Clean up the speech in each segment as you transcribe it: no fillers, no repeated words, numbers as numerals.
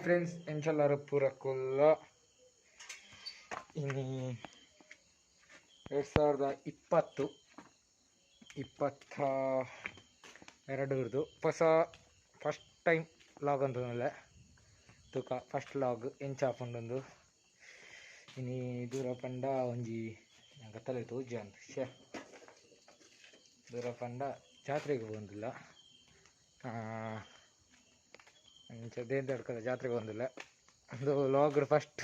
friends ಎಂಚೆಲ್ಲರೂ ಪೂರ ಕುಲ್ಲ ಇನ್ನು 2022 ಹೊಸ ಫಸ್ಟ್ ಟೈಮ್ ಲಾಗ್ ಅಂತಂದರೆ ತುಕ ಫಸ್ಟ್ ಲಾಗ್ ಎಂಚ ಹಾಕೊಂಡೊಂದು ಇನ್ನು ದೂರ ಪಂಡ ಒಂಜಿ ಗತ್ತಲೆ ತೋಜ ಅಂತ ದೂರ ಪಂಡ ಜಾತ್ರೆಗೆ ಬಂದಿಲ್ಲ ದೇಂತಡ್ಕದ ಜಾತ್ರೆಗೆ ಬಂದಿಲ್ಲ ಒಂದು ಲಾಗ್ ಫಸ್ಟ್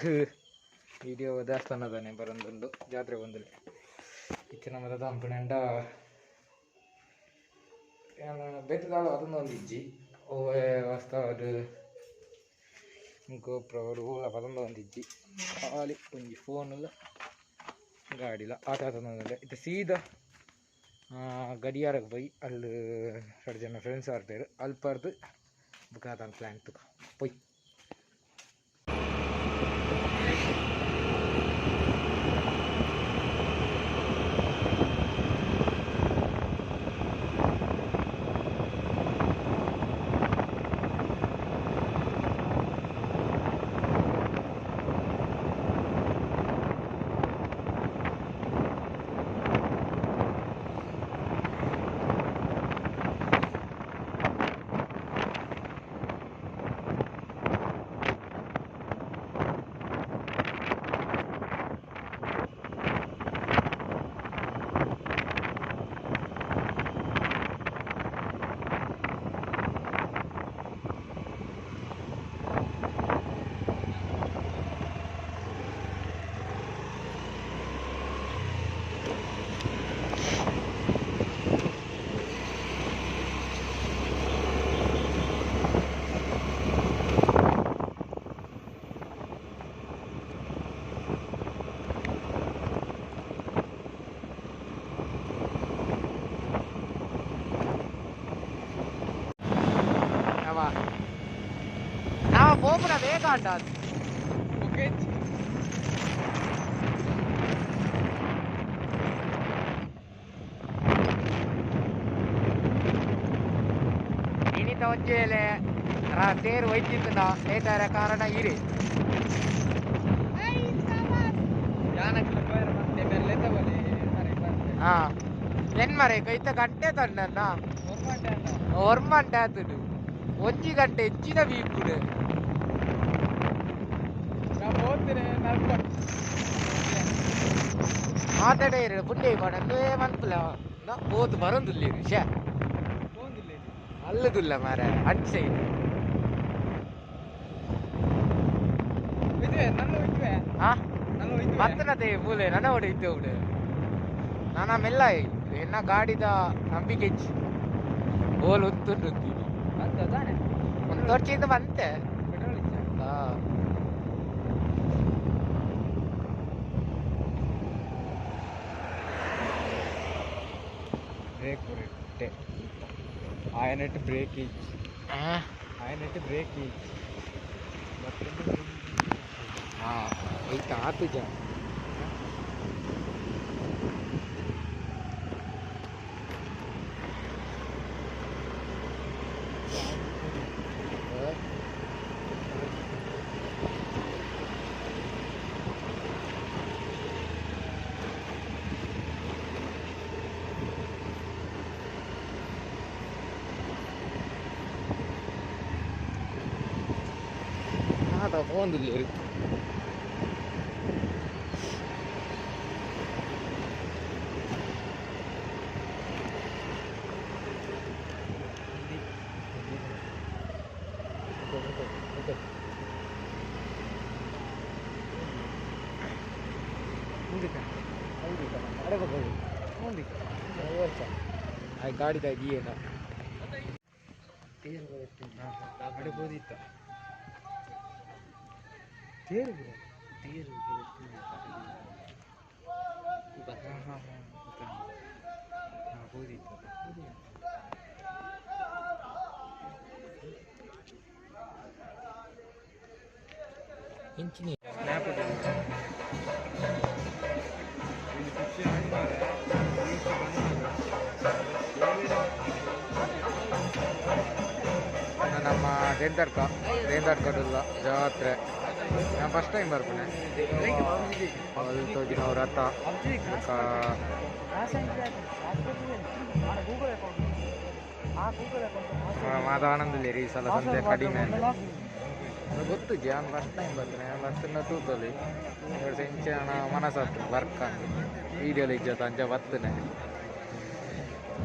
ವಿಡಿಯೋ ದೇವಸ್ಥಾನದಾನೆ ಬರೋದೊಂದು ಜಾತ್ರೆಗೆ ಬಂದಿಲ್ಲ ಇಚ್ಚಿನ ಮದ ತಂಪುಣಂಡ ಬೆತ್ತದಾಳು ಅದೊಂದು ಒಂದು ಇಜ್ಜಿ ಓವೇ ವಸ್ತಾವದು ಗೋಪ್ರವರು ಹೂಳ ಪದೊಂದು ಒಂದು ಇಜ್ಜಿ ಖಾಲಿ ಒಂಜಿ ಫೋನಿಲ್ಲ ಗಾಡಿಲ್ಲ ಆತೊಂದಿಲ್ಲ ಇದು ಸೀದಾ ಗಡಿಯಾರಕ್ಕೆ போய் ಅಲ್ಲಿ 2 ಜನ ಫ್ರೆಂಡ್ಸ್ ಆಡ್ತಾರೆ ಅಲ್ಲಿ ಪರ್ದು ಬುಕಾದ ಪ್ಲಾನ್ ತುಕ போய் போகுற வேகாண்டா ஓகே ಇನಿ ತವಜ್ಜೆಲೆ ತೇರು ಹೋಯ್ತಿದ್ದ ಲೇಟಾರ ಕಾರಣ ಇರಿ ಎನ್ ಮರೆ ಕೈತ ಗಂಟೆ ತಂಡನ್ನ ಒರ್ಮಂಟೆ ಆತುಡು ಒಂಜಿ ಗಂಟೆ ಹೆಚ್ಚಿನ ವೀಕುಡು ಮಾತಾಡೇ ಇರ ಪುಂಡೆ ಕೊಡಂದು ಮಂತಲ ಹೋತು ಬರೋದಿಲ್ಲ ಶೇ ಅಲ್ಲದಿಲ್ಲ ಮಾರ ಅಟ್ ಸೈಡ್ ಮತ್ತನತೆ ಮೂಲೆ ನನ್ನ ಹೊಡೆ ಇದ್ದೆ ಬಿಡು ನಾನಾ ಮೆಲ್ಲ ಎನ್ನ ಗಾಡಿದ ನಂಬಿಕೆ ಓಲ್ ಒತ್ತುಂಡು ಒಂದು ತೋರ್ಚಿಂದ ಬಂತೆ ಬ್ರೇಕ್ ಹೊರಟೆ ఆయనట్టు బ్రేక్ ఆయనట్టు బ్రేక్ అయితే ఆతుజ പോകുന്നില്ല ಗಾಡಿ ಏನ ಅಡಬೋದಿತ್ತ ಇಂಚಿನಿ ರೇಂದರ್ಕಡುಲ್ಲ ಜಾತ್ರೆ ನಾನು ಫಸ್ಟ್ ಟೈಮ್ ಬರ್ತೀನಿ ಅಲ್ಲಿ ತೋಜಿ ನಾವು ರಥ ಮಾದ ಆನಂದಿಲ್ಲ ಈ ಸಲ ಸಂತೆ ಕಡಿಮೆ ಅಂತ ಅದು ಗೊತ್ತು ನಾನು ಫಸ್ಟ್ ಟೈಮ್ ಬರ್ತೀನಿ ಬರ್ತಿನ ತೂತಲ್ಲಿ ಸೆಂಚೆ ಹಣ ಮನಸ್ಸತ್ತು ವರ್ಕ್ ವೀಡಿಯೋಲಿ ಇಜ್ಜತ್ತು ಅಂಚ ಬರ್ತೇನೆ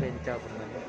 ಬೆಂಚಾಪುರದಲ್ಲಿ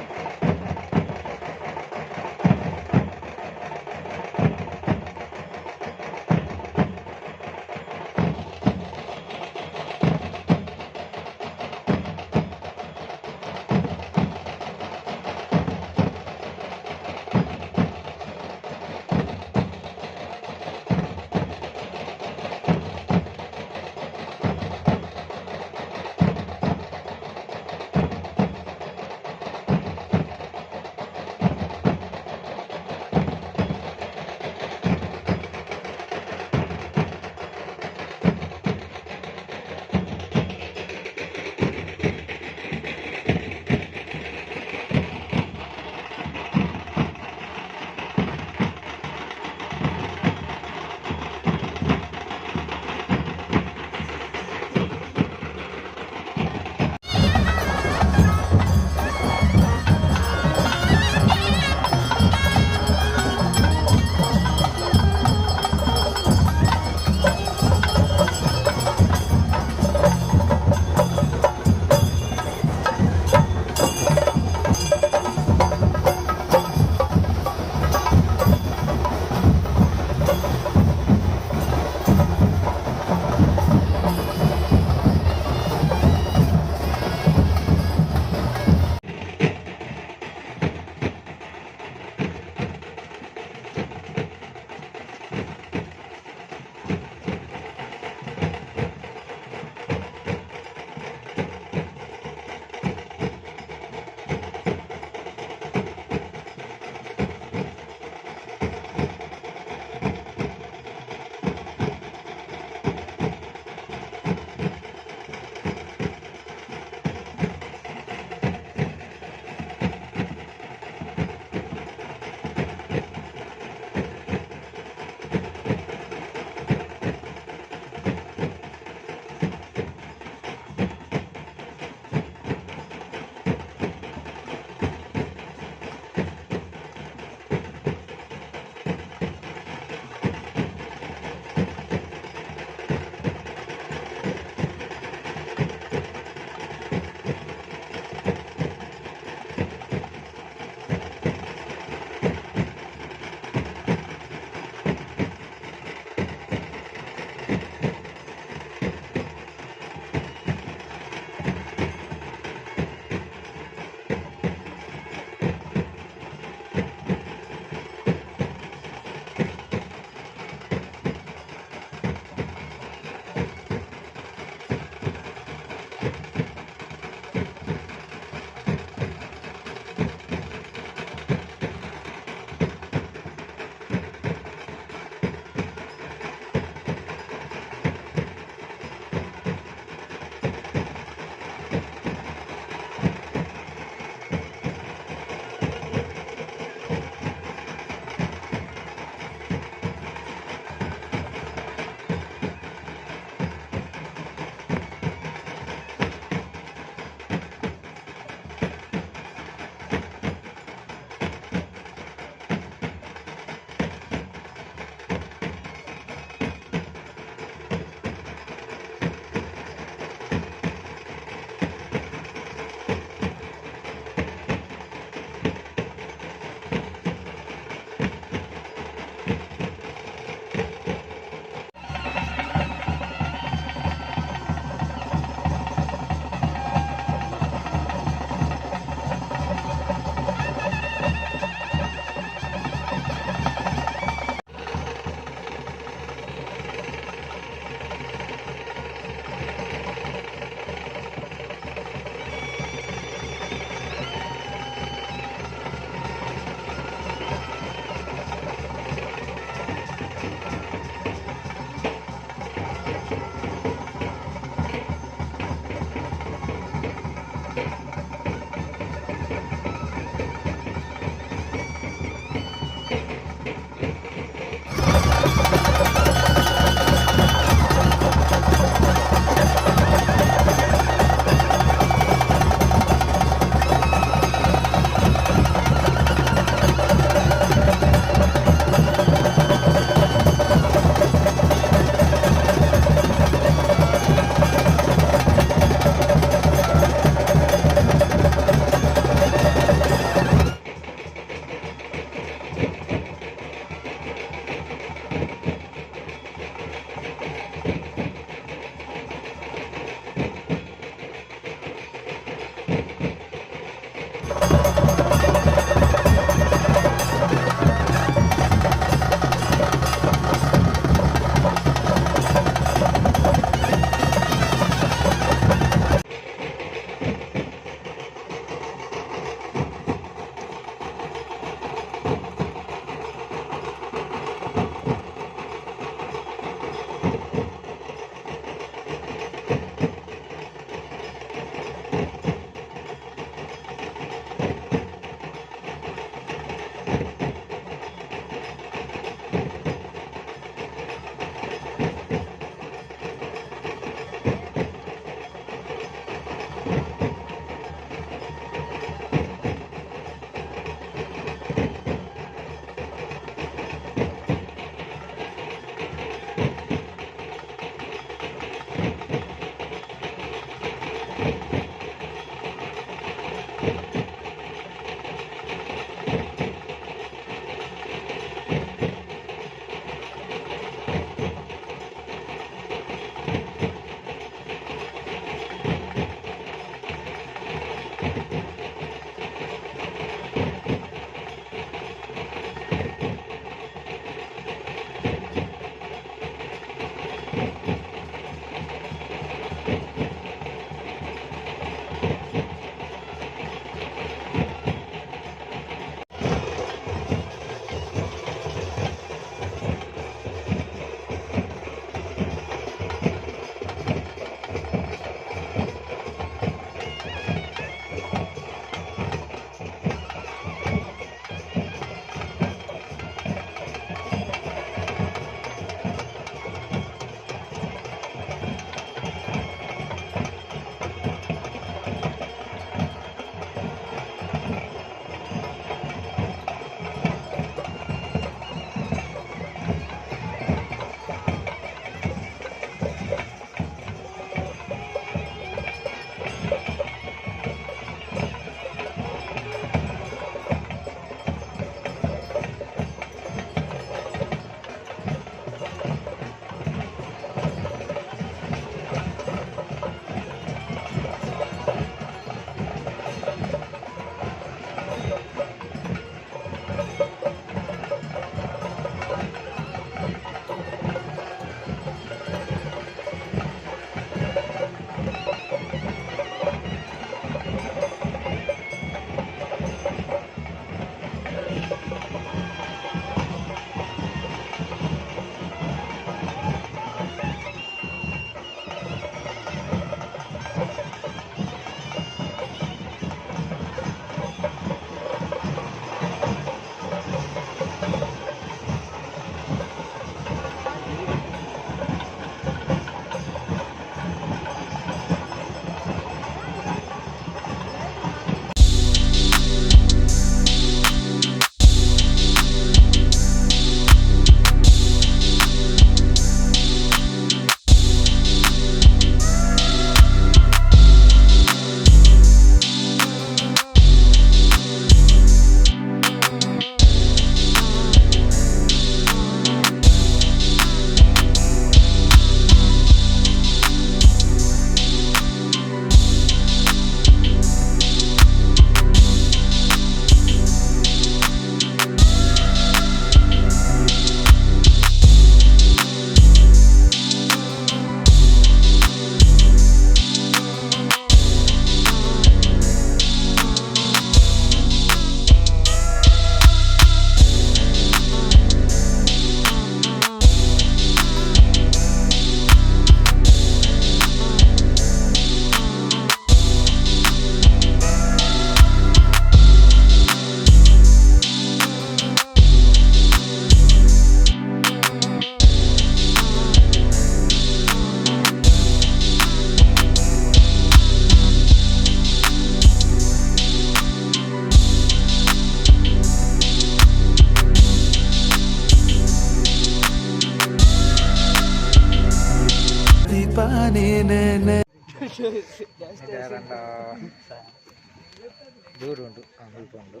ದೂರ ಉಂಟು ಸ್ವಲ್ಪ ಉಂಟು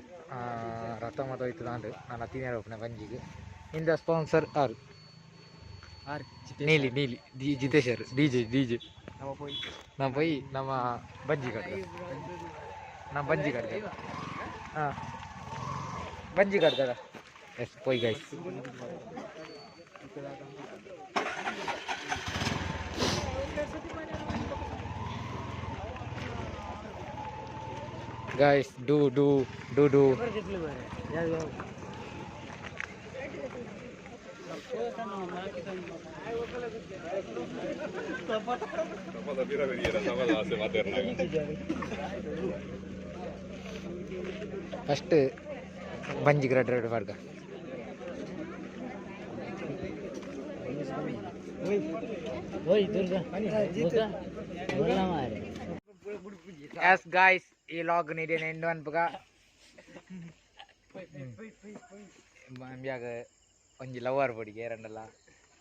ರಥ ಮತ್ತು ಹೋಯ್ತು ನಾನು ನಾನು ಹತ್ತಿನ ಹೋಗ್ನ ಬಂಜಿಗೆ ಇಂದ ಸ್ಪಾನ್ಸರ್ ಆರು ನೀಲಿ ನೀಲಿ ಜಿತೇಶರ್ ಡಿ ಜೆ ನಾವು ಪೊಯ್ ನಮ್ಮ ಬಂಜಿ ಕಡ್ಗ ನಮ್ಮ ಬಂಜಿ ಕಡ್ಗ ಹಾಂ ಬಂಜಿ ಕಡ್ಗದ ಎಸ್ ಪೊಯ್ guys guys do first banji graduate varga yes guys ಈ ಲಾಗ್ ನೀಡಿ ಎಂಡು ಅನ್ಪಗ ಬ್ಯಾಗ ಒಂಜಿ ಲವರ್ ಬೊಡಿಗೆ ಎರಡಲ್ಲ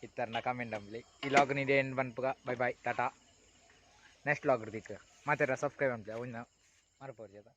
ಇತ್ತರ್ನ ಕಮೆಂಟ್ ಅಂಬ್ಲಿ ಈ ಲಾಗ್ ನೀಡಿ ಎಂಡ್ ಬನ್ಪಗ bye bye tata next vlog ಇರ್ದಿಕ್ಕ ಮತ್ತೆ ಸಬ್ಸ್ಕ್ರೈಬ್ ಅಂಬ್ಲಿ ಅವನ್ನ ಮರಪೋರ್ಜದ